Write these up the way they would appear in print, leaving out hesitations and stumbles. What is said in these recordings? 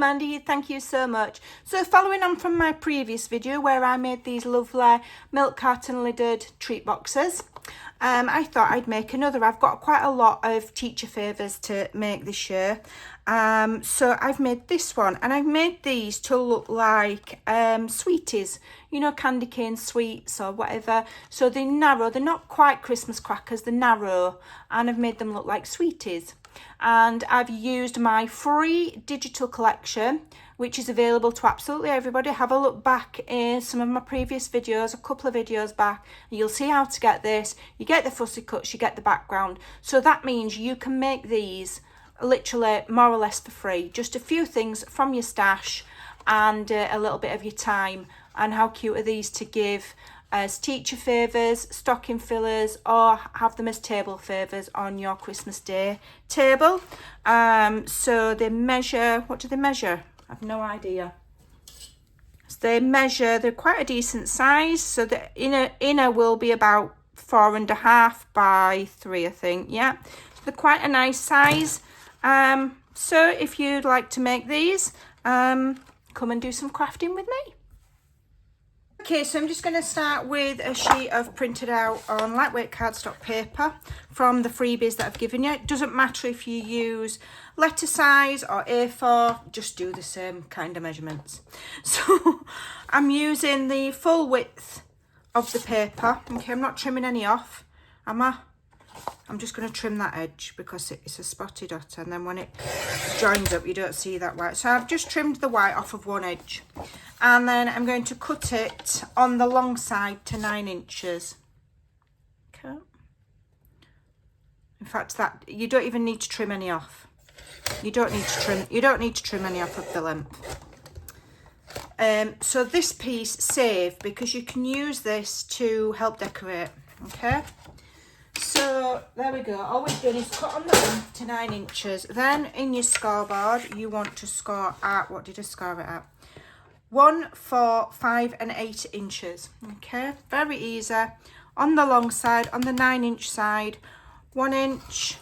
Mandy, thank you so much. So following on from my previous video where I made these lovely milk carton lidded treat boxes, I thought I'd make another. I've got quite a lot of teacher favours to make this year. So I've made this one, and I've made these to look like sweeties, you know, candy cane sweets or whatever. So they're narrow, they're not quite Christmas crackers, they're narrow, and I've made them look like sweeties. And I've used my free digital collection, which is available to absolutely everybody. Have a look back in some of my previous videos, a couple of videos back, and you'll see how to get this. You get the fussy cuts, you get the background. So that means you can make these literally more or less for free. Just a few things from your stash and a little bit of your time. And how cute are these to give as teacher favours, stocking fillers, or have them as table favours on your Christmas Day table. So they measure, what do they measure? I've no idea. So they measure, they're quite a decent size. So the inner will be about 4.5 by 3, I think. Yeah, so they're quite a nice size. So if you'd like to make these, come and do some crafting with me. Okay, so I'm just going to start with a sheet of printed out on lightweight cardstock paper from the freebies that I've given you. It doesn't matter if you use letter size or A4, just do the same kind of measurements. So I'm using the full width of the paper. Okay, I'm not trimming any off, am I? I'm just going to trim that edge because it's a spotty dot, and then when it joins up you don't see that white. So I've just trimmed the white off of one edge, and then I'm going to cut it on the long side to 9 inches. Okay. In fact, that you don't even need to trim any off. You don't need to trim any off of the length. So this piece save, because you can use this to help decorate. Okay. So there we go. All we've done is cut on the length to 9 inches. Then in your scoreboard, you want to score at, what did I score it at? 1, 4, 5 and 8 inches. Okay, very easy. On the long side, on the 9-inch side, 1 inch.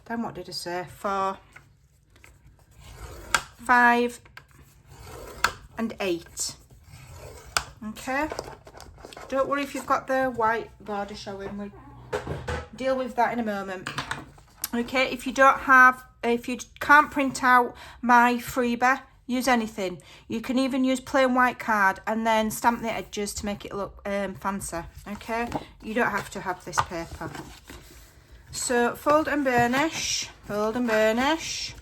Then what did I say? 4, 5 and 8. Okay. Don't worry if you've got the white border showing, we'll deal with that in a moment. Okay, if you can't print out my freebie, use anything. You can even use plain white card and then stamp the edges to make it look fancy. Okay, you don't have to have this paper. So fold and burnish, fold and burnish,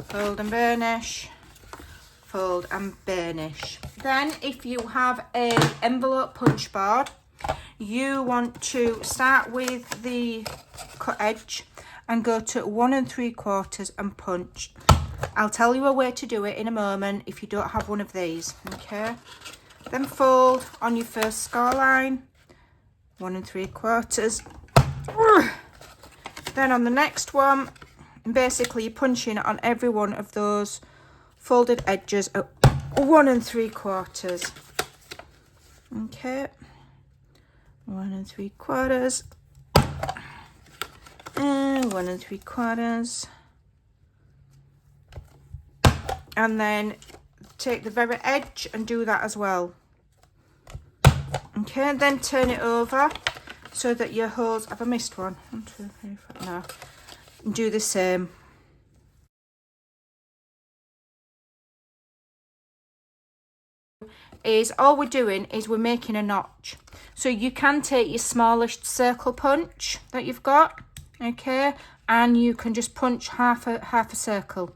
fold and burnish, fold and burnish. Then if you have a envelope punch board, you want to start with the cut edge and go to 1 3/4 and punch. I'll tell you a way to do it in a moment if you don't have one of these. Okay, then fold on your first score line, 1 3/4. Then on the next one, basically you're punching on every one of those folded edges at 1 3/4. Okay, 1 3/4 and 1 3/4, and then take the very edge and do that as well. Okay, and then turn it over so that your holes, have I missed one? 1 2 3 4, no, and do the same. Is all we're doing is we're making a notch. So you can take your smallest circle punch that you've got, okay, and you can just punch half a circle.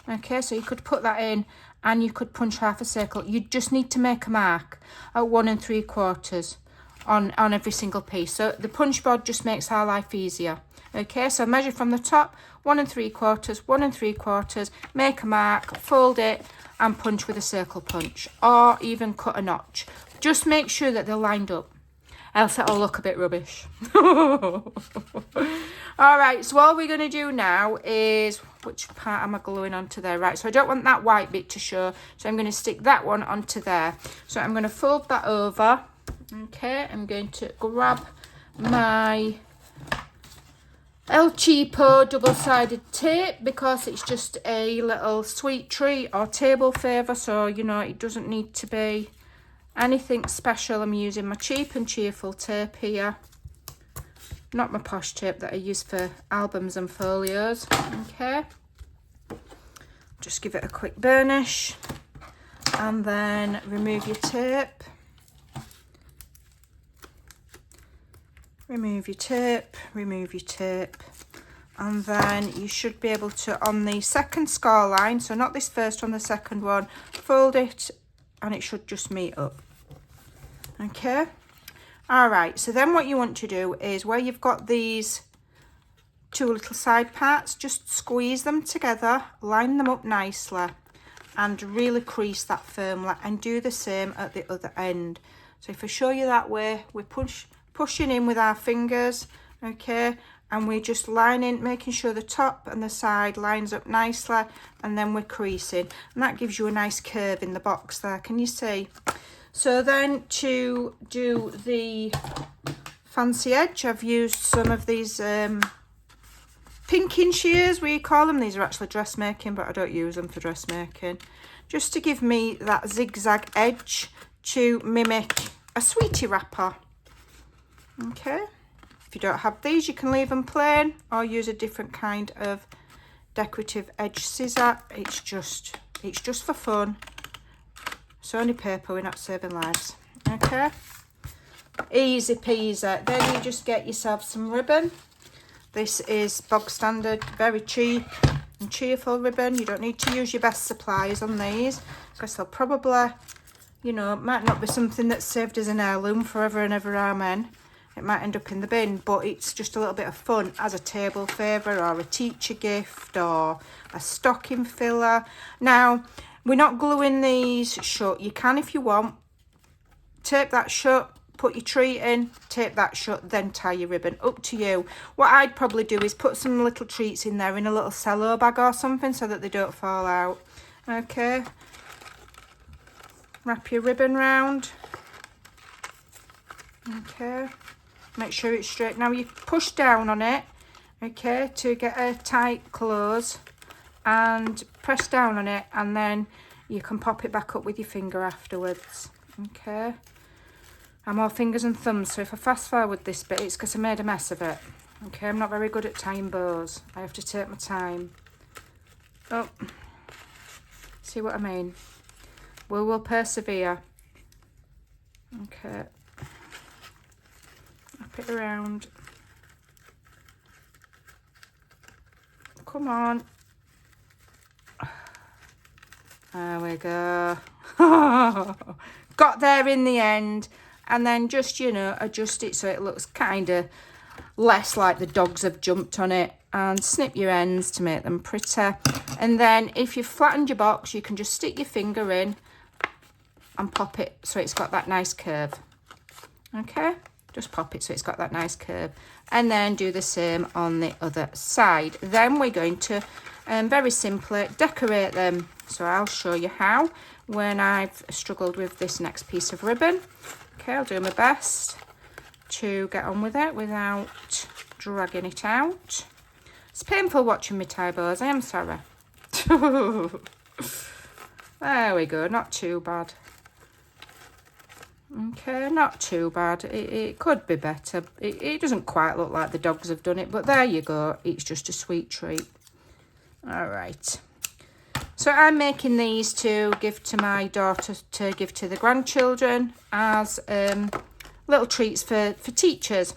Okay, so you could put that in and you could punch half a circle. You just need to make a mark at 1 3/4 on every single piece. So the punch board just makes our life easier. Okay, so measure from the top, 1 3/4, 1 3/4, make a mark, fold it and punch with a circle punch, or even cut a notch. Just make sure that they're lined up, else it'll look a bit rubbish. All right, so all we're going to do now is, which part am I gluing onto there? Right, so I don't want that white bit to show, so I'm going to stick that one onto there. So I'm going to fold that over. Okay, I'm going to grab my El Cheapo double-sided tape, because it's just a little sweet treat or table favour, so you know it doesn't need to be anything special. I'm using my cheap and cheerful tape here, not my posh tape that I use for albums and folios. Okay, just give it a quick burnish and then remove your tape. Remove your tape, remove your tape, and then you should be able to, on the second score line, so not this first one, the second one, fold it and it should just meet up. Okay, all right, so then what you want to do is, where you've got these two little side parts, just squeeze them together, line them up nicely and really crease that firmly, and do the same at the other end. So if I show you that way, we're pushing in with our fingers, okay, and we're just lining, making sure the top and the side lines up nicely, and then we're creasing, and that gives you a nice curve in the box there. Can you see? So then to do the fancy edge, I've used some of these pinking shears, we call them. These are actually dressmaking, but I don't use them for dressmaking, just to give me that zigzag edge to mimic a sweetie wrapper. Okay, if you don't have these, you can leave them plain or use a different kind of decorative edge scissor. It's just for fun. It's only paper, we're not saving lives. Okay, easy peasy. Then you just get yourself some ribbon. This is bog standard, very cheap and cheerful ribbon. You don't need to use your best supplies on these, because they'll probably, you know, it might not be something that's saved as an heirloom forever and ever, amen. It might end up in the bin, but it's just a little bit of fun as a table favour or a teacher gift or a stocking filler. Now, we're not gluing these shut. You can if you want. Tape that shut, put your treat in, tape that shut, then tie your ribbon. Up to you. What I'd probably do is put some little treats in there in a little cello bag or something so that they don't fall out. Okay. Wrap your ribbon round. Okay. Make sure it's straight. Now you push down on it, okay, to get a tight close, and press down on it, and then you can pop it back up with your finger afterwards. Okay. I'm all fingers and thumbs, so if I fast forward this bit, it's because I made a mess of it. Okay, I'm not very good at tying bows. I have to take my time. Oh, see what I mean? We will persevere. Okay. Wrap it around. Come on. There we go. Got there in the end. And then just, you know, adjust it so it looks kind of less like the dogs have jumped on it, and snip your ends to make them pretty. And then if you've flattened your box, you can just stick your finger in and pop it so it's got that nice curve. Okay, just pop it so it's got that nice curve, and then do the same on the other side. Then we're going to very simply decorate them. So I'll show you how when I've struggled with this next piece of ribbon. Okay, I'll do my best to get on with it without dragging it out. It's painful watching me tie bows, I am sorry. There we go, not too bad. Okay, not too bad. It could be better. It doesn't quite look like the dogs have done it, but there you go. It's just a sweet treat. All right. So I'm making these to give to my daughter, to give to the grandchildren as little treats for teachers.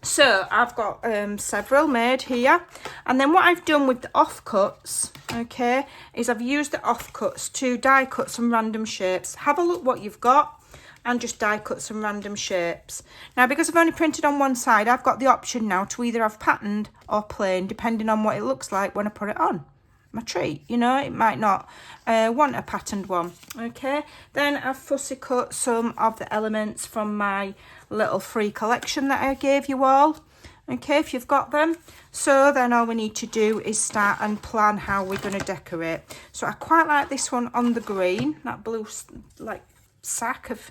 So I've got several made here. And then what I've done with the offcuts, okay, is I've used the offcuts to die cut some random shapes. Have a look what you've got and just die cut some random shapes. Now, because I've only printed on one side, I've got the option now to either have patterned or plain, depending on what it looks like when I put it on my treat. You know, it might not want a patterned one. Okay, then I've fussy cut some of the elements from my little free collection that I gave you all. Okay, if you've got them. So then all we need to do is start and plan how we're going to decorate. So I quite like this one on the green, that blue like sack of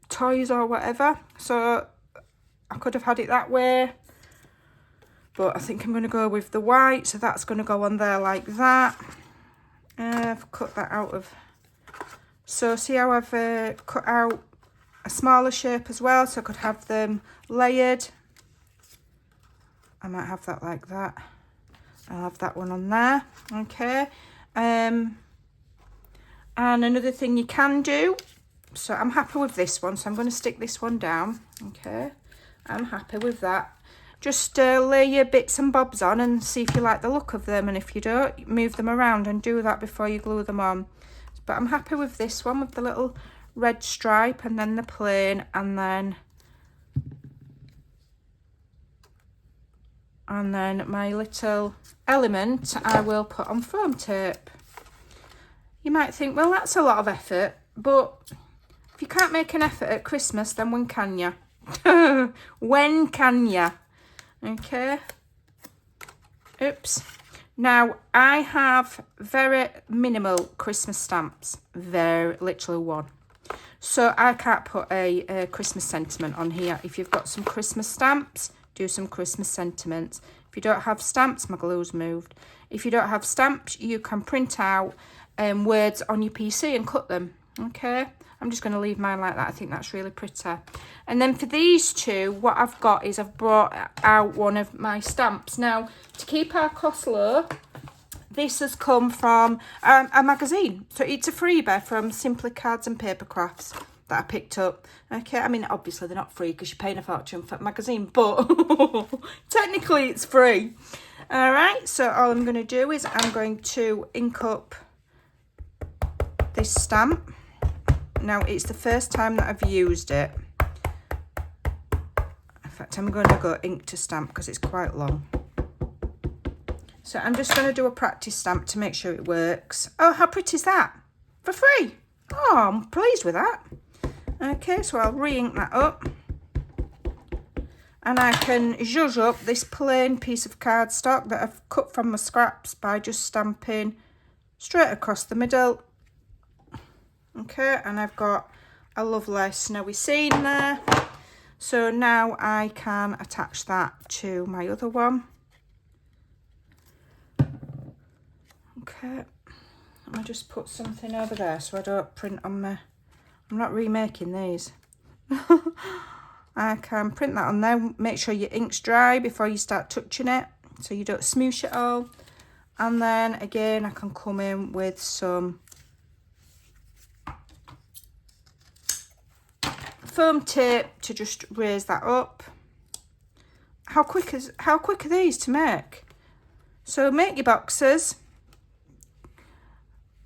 toys or whatever. So I could have had it that way, But I think I'm going to go with the white. So that's going to go on there like that. I've cut that out of... So see how I've cut out a smaller shape as well, so I could have them layered. I might have that like that. I'll have that one on there. Okay. And another thing you can do, so I'm happy with this one, so I'm going to stick this one down. Okay. I'm happy with that. Just lay your bits and bobs on and see if you like the look of them, and if you don't, move them around and do that before you glue them on. But I'm happy with this one, with the little red stripe and then the plain, and then my little element I will put on foam tape. You might think, well, that's a lot of effort, but if you can't make an effort at Christmas, then when can you? When can you? Okay. Oops. Now, I have very minimal Christmas stamps. Very, literally one. So I can't put a Christmas sentiment on here. If you've got some Christmas stamps, do some Christmas sentiments. If you don't have stamps, my glue's moved. If you don't have stamps, you can print out words on your PC and cut them. Okay. I'm just going to leave mine like that. I think that's really pretty. And then for these two, what I've got is I've brought out one of my stamps. Now, to keep our costs low, this has come from a magazine. So it's a freebie from Simply Cards and Paper Crafts that I picked up. Okay, I mean, obviously they're not free because you're paying a fortune for a magazine, but technically it's free. All right, so all I'm going to do is I'm going to ink up this stamp. Now, it's the first time that I've used it. In fact, I'm going to go ink to stamp because it's quite long. So I'm just going to do a practice stamp to make sure it works. Oh, how pretty is that? For free. Oh, I'm pleased with that. Okay, so I'll re-ink that up. And I can zhuzh up this plain piece of cardstock that I've cut from my scraps by just stamping straight across the middle. Okay, and I've got a lovely snowy scene there. So now I can attach that to my other one. Okay, I'll just put something over there so I don't print on my... I'm not remaking these. I can print that on there. Make sure your ink's dry before you start touching it so you don't smoosh it all. And then again, I can come in with some foam tape to just raise that up. How quick are these to make? So make your boxes,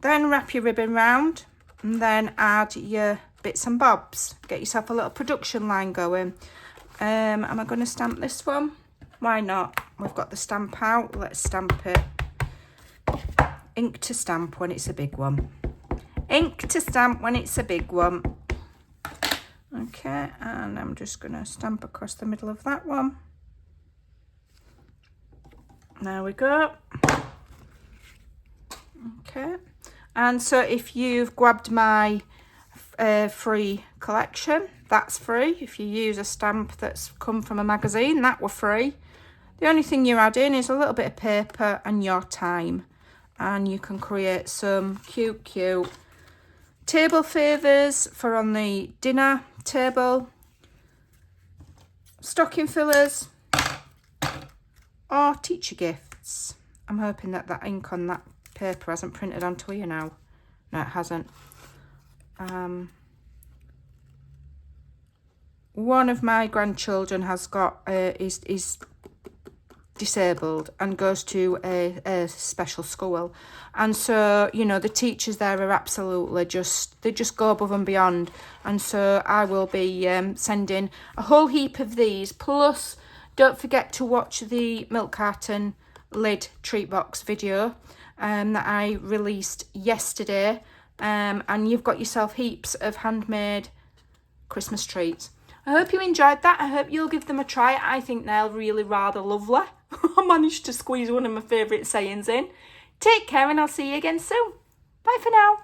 then wrap your ribbon round, and then add your bits and bobs. Get yourself a little production line going. Am I going to stamp this one? Why not? We've got the stamp out. Let's stamp it. Ink to stamp when it's a big one. Ink to stamp when it's a big one. Okay, and I'm just going to stamp across the middle of that one. There we go. Okay, and so if you've grabbed my free collection, that's free. If you use a stamp that's come from a magazine, that were free. The only thing you add in is a little bit of paper and your time, and you can create some cute table favours for on the dinner table, stocking fillers, or teacher gifts. I'm hoping that that ink on that paper hasn't printed onto here now. No, it hasn't. One of my grandchildren has got is disabled and goes to a special school, and so you know the teachers there are absolutely they just go above and beyond, and so I will be sending a whole heap of these. Plus, don't forget to watch the milk carton lid treat box video that I released yesterday, and you've got yourself heaps of handmade Christmas treats. I hope you enjoyed that. I hope you'll give them a try. I think they're really rather lovely. I managed to squeeze one of my favourite sayings in. Take care, and I'll see you again soon. Bye for now.